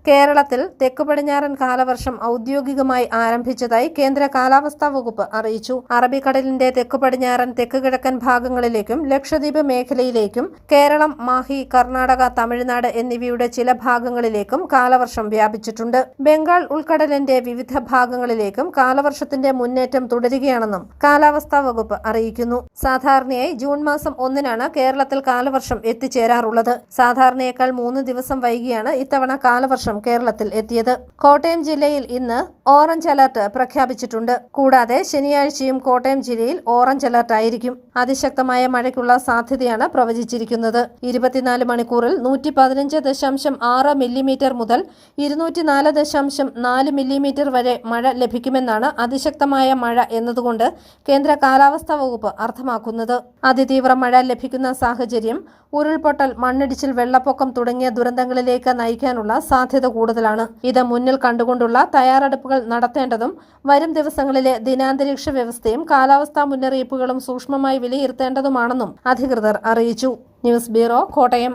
കേരളത്തിൽ തെക്ക് പടിഞ്ഞാറൻ കാലവർഷം ഔദ്യോഗികമായി ആരംഭിച്ചതായി കേന്ദ്ര കാലാവസ്ഥാ വകുപ്പ് അറിയിച്ചു. അറബിക്കടലിന്റെ തെക്ക് പടിഞ്ഞാറൻ തെക്ക് കിഴക്കൻ ഭാഗങ്ങളിലേക്കും ലക്ഷദ്വീപ് മേഖലയിലേക്കും കേരളം, മാഹി, കർണാടക, തമിഴ്നാട് എന്നിവയുടെ ചില ഭാഗങ്ങളിലേക്കും കാലവർഷം വ്യാപിച്ചിട്ടുണ്ട്. ബംഗാൾ ഉൾക്കടലിന്റെ വിവിധ ഭാഗങ്ങളിലേക്കും കാലവർഷത്തിന്റെ മുന്നേറ്റം തുടരുകയാണെന്നും കാലാവസ്ഥാ വകുപ്പ് അറിയിക്കുന്നു. സാധാരണയായി ജൂൺ മാസം 1-നാണ് കേരളത്തിൽ കാലവർഷം എത്തിച്ചേരാറുള്ളത്. സാധാരണയേക്കാൾ 3 ദിവസം വൈകിയാണ് ഇത്തവണ കാലവർഷം കേരളത്തിൽ എത്തിയത്. കോട്ടയം ജില്ലയിൽ ഇന്ന് ഓറഞ്ച് അലർട്ട് പ്രഖ്യാപിച്ചിട്ടുണ്ട്. കൂടാതെ ശനിയാഴ്ചയും കോട്ടയം ജില്ലയിൽ ഓറഞ്ച് അലർട്ട് ആയിരിക്കും. അതിശക്തമായ മഴയ്ക്കുള്ള സാധ്യതയാണ് പ്രവചിച്ചിരിക്കുന്നത്. 24 മണിക്കൂറിൽ 115.6 മില്ലിമീറ്റർ മുതൽ 204.4 മില്ലിമീറ്റർ വരെ മഴ ലഭിക്കുമെന്നാണ് അതിശക്തമായ മഴ എന്നതുകൊണ്ട് കേന്ദ്ര കാലാവസ്ഥാ വകുപ്പ് അർത്ഥമാക്കുന്നത്. അതിതീവ്ര മഴ ലഭിക്കുന്ന സാഹചര്യം ഉരുൾപൊട്ടൽ, മണ്ണിടിച്ചിൽ, വെള്ളപ്പൊക്കം തുടങ്ങിയ ദുരന്തങ്ങളിലേക്ക് നയിക്കാനുള്ള സാധ്യത കൂടുതലാണ്. ഇത് മുന്നിൽ കണ്ടുകൊണ്ടുള്ള തയ്യാറെടുപ്പുകൾ നടത്തേണ്ടതും വരും ദിവസങ്ങളിലെ ദിനാന്തരീക്ഷ വ്യവസ്ഥയും കാലാവസ്ഥാ മുന്നറിയിപ്പുകളും സൂക്ഷ്മമായി വിലയിരുത്തേണ്ടതുമാണെന്നും അധികൃതർ അറിയിച്ചു. News bureau, Kottayam.